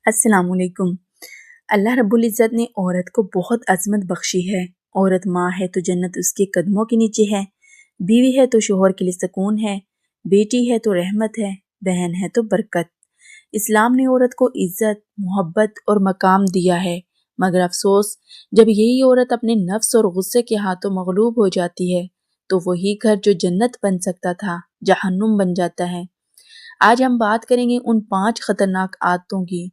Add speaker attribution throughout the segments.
Speaker 1: السلام علیکم۔ اللہ رب العزت نے عورت کو بہت عظمت بخشی ہے۔ عورت ماں ہے تو جنت اس کے قدموں کے نیچے ہے، بیوی ہے تو شوہر کے لیے سکون ہے، بیٹی ہے تو رحمت ہے، بہن ہے تو برکت۔ اسلام نے عورت کو عزت، محبت اور مقام دیا ہے، مگر افسوس جب یہی عورت اپنے نفس اور غصے کے ہاتھوں مغلوب ہو جاتی ہے تو وہی گھر جو جنت بن سکتا تھا جہنم بن جاتا ہے۔ آج ہم بات کریں گے ان 5 خطرناک عادتوں کی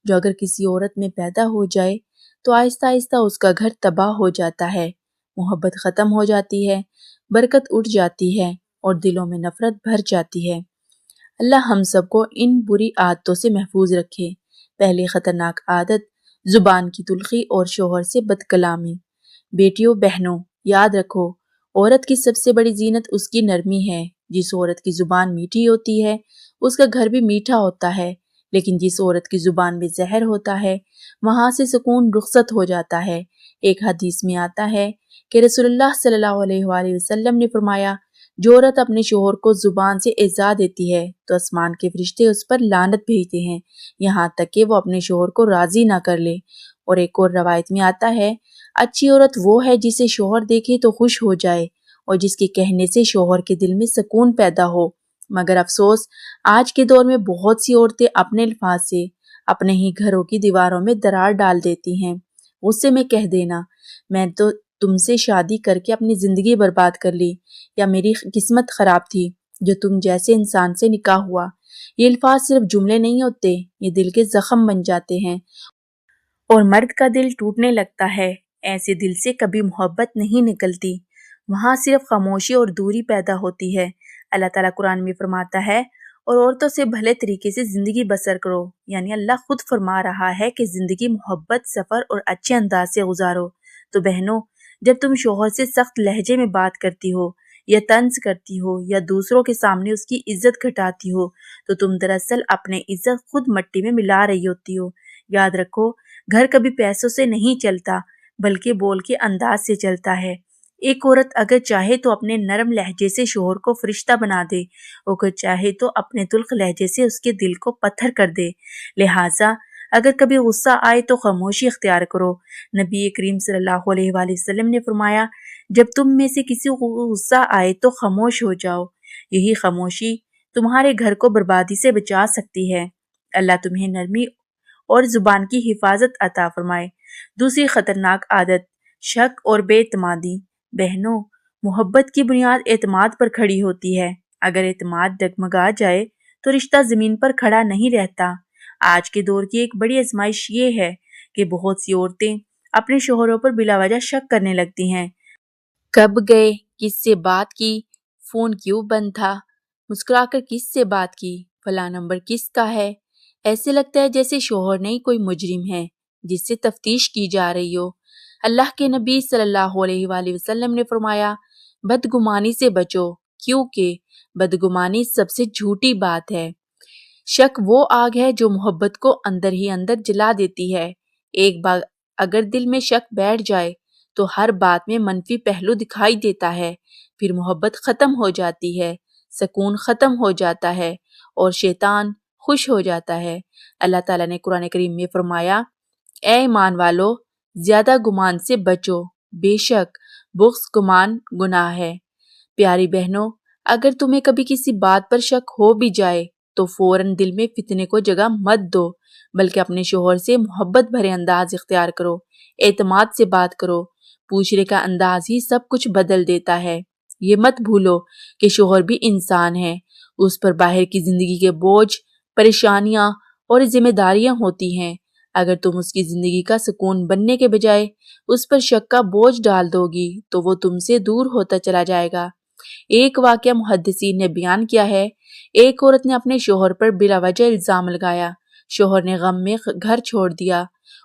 Speaker 1: جو اگر کسی عورت میں پیدا ہو جائے تو آہستہ آہستہ اس کا گھر تباہ ہو جاتا ہے، محبت ختم ہو جاتی ہے، برکت اٹھ جاتی ہے اور دلوں میں نفرت بھر جاتی ہے۔ اللہ ہم سب کو ان بری عادتوں سے محفوظ رکھے۔ پہلی خطرناک عادت زبان کی تلخی اور شوہر سے بد کلامی۔ بیٹیوں بہنوں یاد رکھو، عورت کی سب سے بڑی زینت اس کی نرمی ہے۔ جس عورت کی زبان میٹھی ہوتی ہے اس کا گھر بھی میٹھا ہوتا ہے، لیکن جس عورت کی زبان میں زہر ہوتا ہے وہاں سے سکون رخصت ہو جاتا ہے۔ ایک حدیث میں آتا ہے کہ رسول اللہ صلی اللہ علیہ وآلہ وسلم نے فرمایا، جو عورت اپنے شوہر کو زبان سے ایذا دیتی ہے تو آسمان کے فرشتے اس پر لعنت بھیجتے ہیں یہاں تک کہ وہ اپنے شوہر کو راضی نہ کر لے۔ اور ایک اور روایت میں آتا ہے، اچھی عورت وہ ہے جسے شوہر دیکھے تو خوش ہو جائے اور جس کے کہنے سے شوہر کے دل میں سکون پیدا ہو۔ مگر افسوس آج کے دور میں بہت سی عورتیں اپنے الفاظ سے اپنے ہی گھروں کی دیواروں میں درار ڈال دیتی ہیں۔ غصے میں کہہ دینا، میں تو تم سے شادی کر کے اپنی زندگی برباد کر لی، یا میری قسمت خراب تھی جو تم جیسے انسان سے نکاح ہوا۔ یہ الفاظ صرف جملے نہیں ہوتے، یہ دل کے زخم بن جاتے ہیں اور مرد کا دل ٹوٹنے لگتا ہے۔ ایسے دل سے کبھی محبت نہیں نکلتی، وہاں صرف خاموشی اور دوری پیدا ہوتی ہے۔ اللہ تعالیٰ قرآن میں فرماتا ہے، اور عورتوں سے بھلے طریقے سے زندگی بسر کرو، یعنی اللہ خود فرما رہا ہے کہ زندگی محبت، سفر اور اچھے انداز سے گزارو۔ تو بہنوں، جب تم شوہر سے سخت لہجے میں بات کرتی ہو یا طنز کرتی ہو یا دوسروں کے سامنے اس کی عزت گھٹاتی ہو تو تم دراصل اپنے عزت خود مٹی میں ملا رہی ہوتی ہو۔ یاد رکھو، گھر کبھی پیسوں سے نہیں چلتا بلکہ بول کے انداز سے چلتا ہے۔ ایک عورت اگر چاہے تو اپنے نرم لہجے سے شوہر کو فرشتہ بنا دے، اگر چاہے تو اپنے تلخ لہجے سے اس کے دل کو پتھر کر دے۔ لہٰذا اگر کبھی غصہ آئے تو خاموشی اختیار کرو۔ نبی کریم صلی اللہ علیہ وآلہ وسلم نے فرمایا، جب تم میں سے کسی کو غصہ آئے تو خاموش ہو جاؤ، یہی خاموشی تمہارے گھر کو بربادی سے بچا سکتی ہے۔ اللہ تمہیں نرمی اور زبان کی حفاظت عطا فرمائے۔ دوسری خطرناک عادت شک اور بے اعتمادی۔ بہنوں، محبت کی بنیاد اعتماد پر کھڑی ہوتی ہے۔ اگر اعتماد ڈگمگا جائے تو رشتہ زمین پر کھڑا نہیں رہتا۔ آج کے دور کی ایک بڑی آزمائش یہ ہے کہ بہت سی عورتیں اپنے شوہروں پر بلا وجہ شک کرنے لگتی ہیں۔ کب گئے، کس سے بات کی، فون کیوں بند تھا، مسکرا کر کس سے بات کی، فلاں نمبر کس کا ہے۔ ایسے لگتا ہے جیسے شوہر نہیں کوئی مجرم ہے جس سے تفتیش کی جا رہی ہو۔ اللہ کے نبی صلی اللہ علیہ وآلہ وسلم نے فرمایا، بدگمانی سے بچو، کیونکہ بدگمانی سب سے جھوٹی بات ہے۔ شک وہ آگ ہے جو محبت کو اندر ہی اندر جلا دیتی ہے۔ ایک بار اگر دل میں شک بیٹھ جائے تو ہر بات میں منفی پہلو دکھائی دیتا ہے، پھر محبت ختم ہو جاتی ہے، سکون ختم ہو جاتا ہے اور شیطان خوش ہو جاتا ہے۔ اللہ تعالیٰ نے قرآن کریم میں فرمایا، اے ایمان والو، زیادہ گمان سے بچو، بے شک بغض گمان گناہ ہے۔ پیاری بہنوں، اگر تمہیں کبھی کسی بات پر شک ہو بھی جائے تو فوراً دل میں فتنے کو جگہ مت دو، بلکہ اپنے شوہر سے محبت بھرے انداز اختیار کرو، اعتماد سے بات کرو۔ پوچھنے کا انداز ہی سب کچھ بدل دیتا ہے۔ یہ مت بھولو کہ شوہر بھی انسان ہے، اس پر باہر کی زندگی کے بوجھ، پریشانیاں اور ذمہ داریاں ہوتی ہیں۔ اگر تم اس کی زندگی کا سکون بننے کے بجائے اس پر شک کا بوجھ ڈال دو گی تو وہ تم سے دور ہوتا چلا جائے گا۔ ایک واقعہ محدثین نے بیان کیا ہے، ایک عورت نے اپنے شوہر پر بلا وجہ الزام لگایا، شوہر نے غم میں گھر چھوڑ دیا،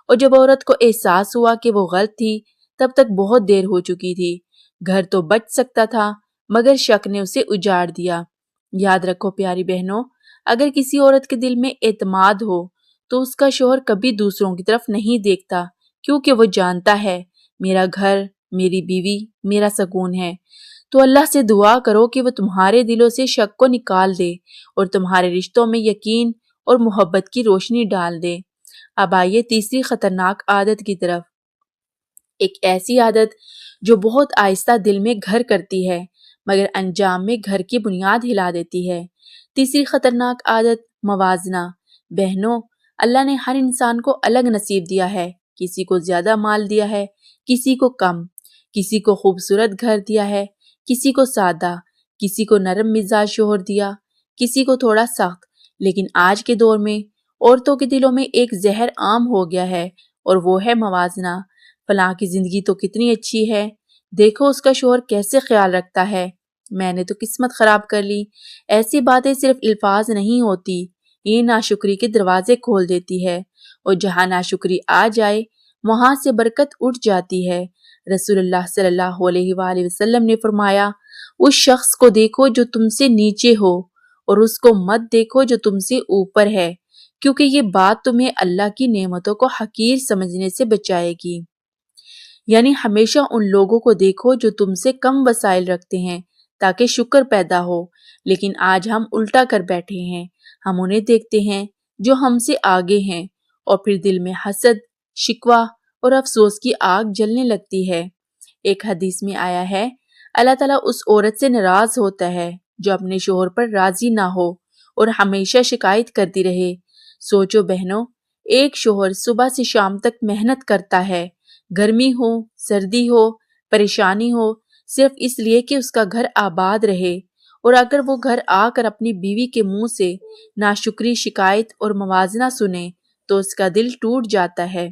Speaker 1: اور جب عورت کو احساس ہوا کہ وہ غلط تھی تب تک بہت دیر ہو چکی تھی۔ گھر تو بچ سکتا تھا مگر شک نے اسے اجاڑ دیا۔ یاد رکھو پیاری بہنوں، اگر کسی عورت کے دل میں اعتماد ہو تو اس کا شوہر کبھی دوسروں کی طرف نہیں دیکھتا، کیونکہ وہ جانتا ہے میرا گھر، میری بیوی میرا سکون ہے۔ تو اللہ سے دعا کرو کہ وہ تمہارے دلوں سے شک کو نکال دے اور تمہارے رشتوں میں یقین اور محبت کی روشنی ڈال دے۔ اب آئیے تیسری خطرناک عادت کی طرف، ایک ایسی عادت جو بہت آہستہ دل میں گھر کرتی ہے مگر انجام میں گھر کی بنیاد ہلا دیتی ہے۔ تیسری خطرناک عادت موازنہ۔ بہنوں، اللہ نے ہر انسان کو الگ نصیب دیا ہے، کسی کو زیادہ مال دیا ہے، کسی کو کم، کسی کو خوبصورت گھر دیا ہے، کسی کو سادہ، کسی کو نرم مزاج شوہر دیا، کسی کو تھوڑا سخت۔ لیکن آج کے دور میں عورتوں کے دلوں میں ایک زہر عام ہو گیا ہے اور وہ ہے موازنہ۔ فلاں کی زندگی تو کتنی اچھی ہے، دیکھو اس کا شوہر کیسے خیال رکھتا ہے، میں نے تو قسمت خراب کر لی۔ ایسی باتیں صرف الفاظ نہیں ہوتی، یہ ناشکری کے دروازے کھول دیتی ہے، اور جہاں ناشکری آ جائے وہاں سے برکت اٹھ جاتی ہے۔ رسول اللہ صلی اللہ علیہ وآلہ وسلم نے فرمایا، اس شخص کو دیکھو جو تم سے نیچے ہو اور اس کو مت دیکھو جو تم سے اوپر ہے، کیونکہ یہ بات تمہیں اللہ کی نعمتوں کو حقیر سمجھنے سے بچائے گی۔ یعنی ہمیشہ ان لوگوں کو دیکھو جو تم سے کم وسائل رکھتے ہیں تاکہ شکر پیدا ہو، لیکن آج ہم الٹا کر بیٹھے ہیں، ہم انہیں دیکھتے ہیں جو ہم سے آگے ہیں اور پھر دل میں حسد، شکوہ اور افسوس کی آگ جلنے لگتی ہے۔ ایک حدیث میں آیا ہے، اللہ تعالیٰ اس عورت سے ناراض ہوتا ہے جو اپنے شوہر پر راضی نہ ہو اور ہمیشہ شکایت کرتی رہے۔ سوچو بہنوں، ایک شوہر صبح سے شام تک محنت کرتا ہے، گرمی ہو، سردی ہو، پریشانی ہو، صرف اس لیے کہ اس کا گھر آباد رہے، اور اگر وہ گھر آ کر اپنی بیوی کے منہ سے ناشکری، شکایت اور موازنہ سنے تو اس کا دل ٹوٹ جاتا ہے۔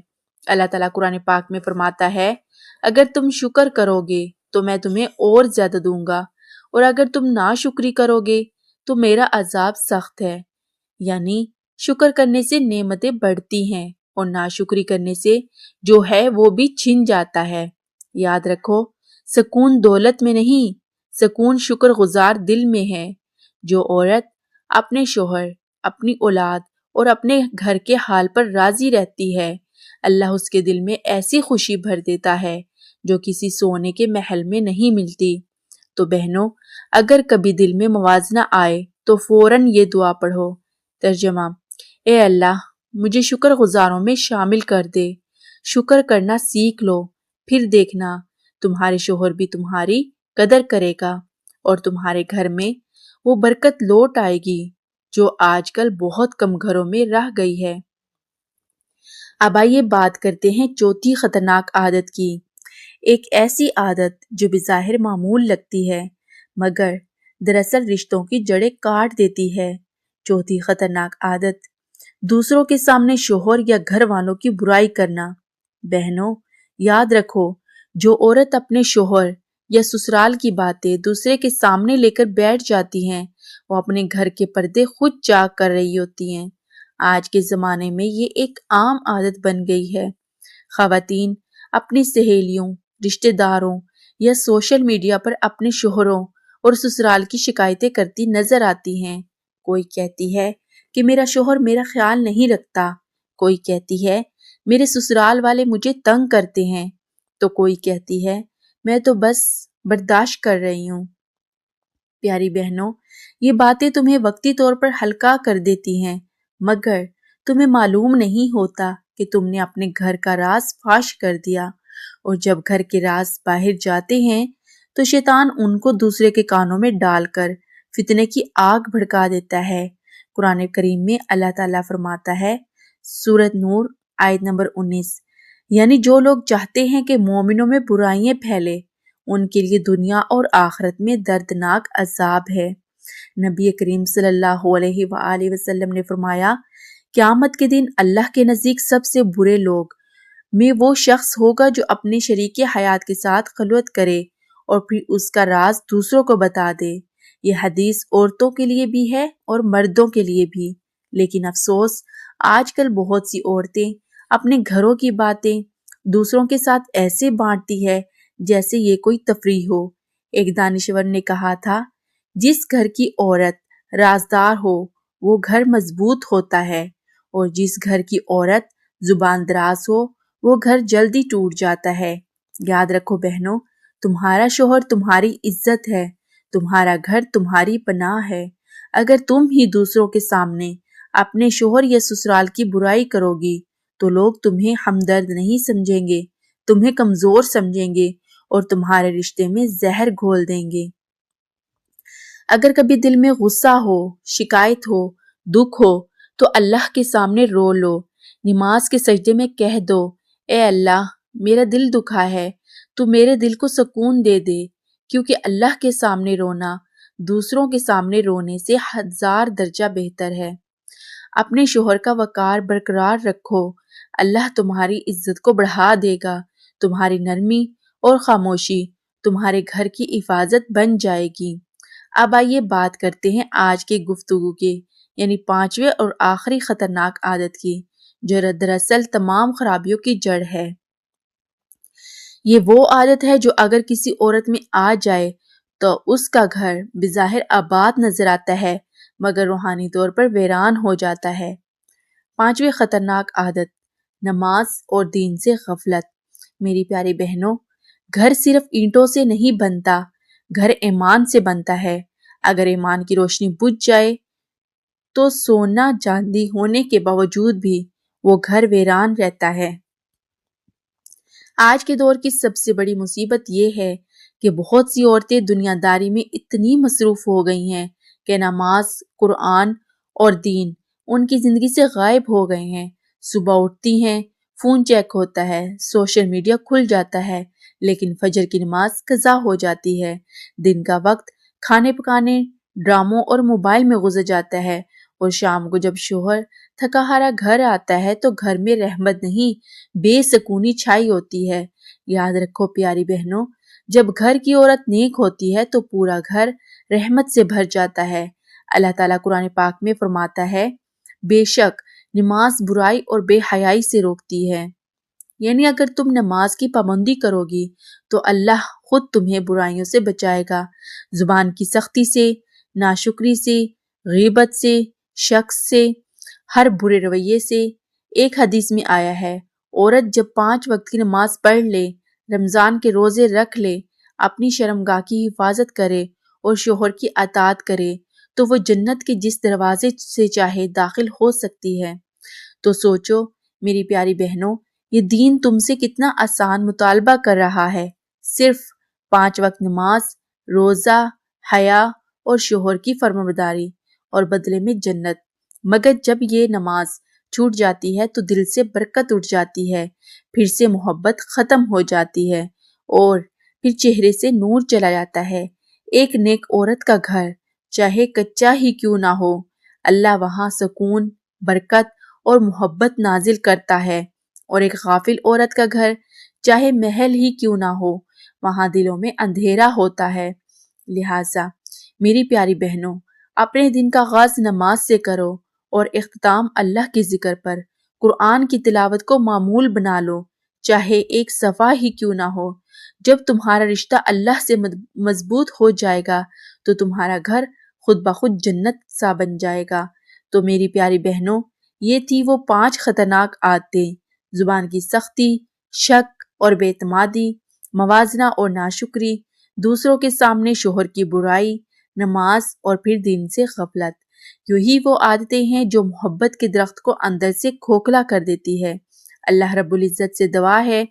Speaker 1: اللہ تعالیٰ قرآن پاک میں فرماتا ہے، اگر تم شکر کرو گے تو میں تمہیں اور زیادہ دوں گا، اور اگر تم ناشکری کرو گے تو میرا عذاب سخت ہے۔ یعنی شکر کرنے سے نعمتیں بڑھتی ہیں اور ناشکری کرنے سے جو ہے وہ بھی چھن جاتا ہے۔ یاد رکھو، سکون دولت میں نہیں، سکون شکر گزار دل میں ہے۔ جو عورت اپنے شوہر، اپنی اولاد اور اپنے گھر کے حال پر راضی رہتی ہے، اللہ اس کے دل میں ایسی خوشی بھر دیتا ہے جو کسی سونے کے محل میں نہیں ملتی۔ تو بہنوں، اگر کبھی دل میں موازنہ آئے تو فوراً یہ دعا پڑھو۔ ترجمہ: اے اللہ، مجھے شکر گزاروں میں شامل کر دے۔ شکر کرنا سیکھ لو، پھر دیکھنا تمہارے شوہر بھی تمہاری قدر کرے گا اور تمہارے گھر میں وہ برکت لوٹ آئے گی جو آج کل بہت کم گھروں میں رہ گئی ہے۔ اب آئیے بات کرتے ہیں چوتھی خطرناک عادت کی، ایک ایسی عادت جو بظاہر معمول لگتی ہے مگر دراصل رشتوں کی جڑیں کاٹ دیتی ہے۔ چوتھی خطرناک عادت، دوسروں کے سامنے شوہر یا گھر والوں کی برائی کرنا۔ بہنوں، یاد رکھو، جو عورت اپنے شوہر یا سسرال کی باتیں دوسرے کے سامنے لے کر بیٹھ جاتی ہیں وہ اپنے گھر کے پردے خود چاک کر رہی ہوتی ہیں۔ آج کے زمانے میں یہ ایک عام عادت بن گئی ہے۔ خواتین اپنی سہیلیوں، رشتہ داروں یا سوشل میڈیا پر اپنے شوہروں اور سسرال کی شکایتیں کرتی نظر آتی ہیں۔ کوئی کہتی ہے کہ میرا شوہر میرا خیال نہیں رکھتا، کوئی کہتی ہے میرے سسرال والے مجھے تنگ کرتے ہیں، تو کوئی کہتی ہے میں تو بس برداشت کر رہی ہوں۔ پیاری بہنوں، یہ باتیں تمہیں وقتی طور پر ہلکا کر دیتی ہیں مگر تمہیں معلوم نہیں ہوتا کہ تم نے اپنے گھر کا راز فاش کر دیا، اور جب گھر کے راز باہر جاتے ہیں تو شیطان ان کو دوسرے کے کانوں میں ڈال کر فتنے کی آگ بھڑکا دیتا ہے۔ قرآن کریم میں اللہ تعالیٰ فرماتا ہے، سورۃ نور آیت نمبر 19، یعنی جو لوگ چاہتے ہیں کہ مومنوں میں برائیاں پھیلے ان کے لیے دنیا اور آخرت میں دردناک عذاب ہے۔ نبی کریم صلی اللہ علیہ وآلہ وسلم نے فرمایا، قیامت کے دن اللہ کے نزدیک سب سے برے لوگ میں وہ شخص ہوگا جو اپنے شریک حیات کے ساتھ خلوت کرے اور پھر اس کا راز دوسروں کو بتا دے۔ یہ حدیث عورتوں کے لیے بھی ہے اور مردوں کے لیے بھی، لیکن افسوس آج کل بہت سی عورتیں اپنے گھروں کی باتیں دوسروں کے ساتھ ایسے بانٹتی ہے جیسے یہ کوئی تفریح ہو۔ ایک دانشور نے کہا تھا، جس گھر کی عورت رازدار ہو وہ گھر مضبوط ہوتا ہے، اور جس گھر کی عورت زبان دراز ہو وہ گھر جلدی ٹوٹ جاتا ہے۔ یاد رکھو بہنوں، تمہارا شوہر تمہاری عزت ہے، تمہارا گھر تمہاری پناہ ہے۔ اگر تم ہی دوسروں کے سامنے اپنے شوہر یا سسرال کی برائی کرو گی تو لوگ تمہیں ہمدرد نہیں سمجھیں گے، تمہیں کمزور سمجھیں گے اور تمہارے رشتے میں زہر گھول دیں گے۔ اگر کبھی دل میں غصہ ہو، شکایت ہو، دکھ ہو تو اللہ کے سامنے رو لو، نماز کے سجدے میں کہہ دو، اے اللہ میرا دل دکھا ہے، تو میرے دل کو سکون دے دے، کیونکہ اللہ کے سامنے رونا دوسروں کے سامنے رونے سے 1000 درجہ بہتر ہے۔ اپنے شوہر کا وقار برقرار رکھو، اللہ تمہاری عزت کو بڑھا دے گا، تمہاری نرمی اور خاموشی تمہارے گھر کی حفاظت بن جائے گی۔ اب آئیے بات کرتے ہیں آج کے گفتگو کے، یعنی 5ویں اور آخری خطرناک عادت کی، جو دراصل تمام خرابیوں کی جڑ ہے۔ یہ وہ عادت ہے جو اگر کسی عورت میں آ جائے تو اس کا گھر بظاہر آباد نظر آتا ہے مگر روحانی طور پر ویران ہو جاتا ہے۔ 5ویں خطرناک عادت، نماز اور دین سے غفلت۔ میری پیاری بہنوں، گھر صرف اینٹوں سے نہیں بنتا، گھر ایمان سے بنتا ہے۔ اگر ایمان کی روشنی بجھ جائے تو سونا چاندی ہونے کے باوجود بھی وہ گھر ویران رہتا ہے۔ آج کے دور کی سب سے بڑی مصیبت یہ ہے کہ بہت سی عورتیں دنیا داری میں اتنی مصروف ہو گئی ہیں کہ نماز، قرآن اور دین ان کی زندگی سے غائب ہو گئے ہیں۔ صبح اٹھتی ہیں، فون چیک ہوتا ہے، سوشل میڈیا کھل جاتا ہے، لیکن فجر کی نماز قضا ہو جاتی ہے۔ دن کا وقت کھانے پکانے، ڈراموں اور موبائل میں گزر جاتا ہے، اور شام کو جب شوہر تھکا ہارا گھر آتا ہے تو گھر میں رحمت نہیں، بے سکونی چھائی ہوتی ہے۔ یاد رکھو پیاری بہنوں، جب گھر کی عورت نیک ہوتی ہے تو پورا گھر رحمت سے بھر جاتا ہے۔ اللہ تعالیٰ قرآن پاک میں فرماتا ہے، بے شک نماز برائی اور بے حیائی سے روکتی ہے۔ یعنی اگر تم نماز کی پابندی کرو گی تو اللہ خود تمہیں برائیوں سے بچائے گا، زبان کی سختی سے، ناشکری سے، غیبت سے، شک سے، ہر برے رویے سے۔ ایک حدیث میں آیا ہے، عورت جب 5 وقت کی نماز پڑھ لے، رمضان کے روزے رکھ لے، اپنی شرمگاہ کی حفاظت کرے اور شوہر کی اطاعت کرے تو وہ جنت کے جس دروازے سے چاہے داخل ہو سکتی ہے۔ تو سوچو میری پیاری بہنوں، یہ دین تم سے کتنا آسان مطالبہ کر رہا ہے، صرف 5 وقت نماز، روزہ، حیا اور شوہر کی فرمانبرداری اور بدلے میں جنت۔ مگر جب یہ نماز چھوٹ جاتی ہے تو دل سے برکت اٹھ جاتی ہے، پھر سے محبت ختم ہو جاتی ہے اور پھر چہرے سے نور چلا جاتا ہے۔ ایک نیک عورت کا گھر چاہے کچا ہی کیوں نہ ہو، اللہ وہاں سکون، برکت اور محبت نازل کرتا ہے، اور ایک غافل عورت کا گھر چاہے محل ہی کیوں نہ ہو، وہاں دلوں میں اندھیرا ہوتا ہے۔ لہٰذا میری پیاری بہنوں، اپنے دن کا آغاز نماز سے کرو اور اختتام اللہ کے ذکر پر، قرآن کی تلاوت کو معمول بنا لو، چاہے ایک صفحہ ہی کیوں نہ ہو۔ جب تمہارا رشتہ اللہ سے مضبوط ہو جائے گا تو تمہارا گھر خود بخود جنت سا بن جائے گا۔ تو میری پیاری بہنوں، یہ تھی وہ 5 خطرناک عادتیں، زبان کی سختی، شک اور بے اعتمادی، موازنہ اور ناشکری، دوسروں کے سامنے شوہر کی برائی، نماز اور پھر دین سے غفلت۔ یہی وہ عادتیں ہیں جو محبت کے درخت کو اندر سے کھوکھلا کر دیتی ہے۔ اللہ رب العزت سے دعا ہے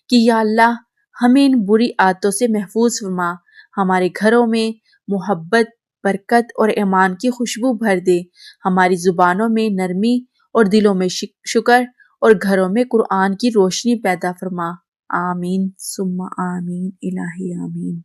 Speaker 1: کہ یا اللہ ہمیں ان بری عادتوں سے محفوظ فرما، ہمارے گھروں میں محبت، برکت اور ایمان کی خوشبو بھر دے، ہماری زبانوں میں نرمی اور دلوں میں شکر اور گھروں میں قرآن کی روشنی پیدا فرما۔ آمین ثم آمین الہی آمین۔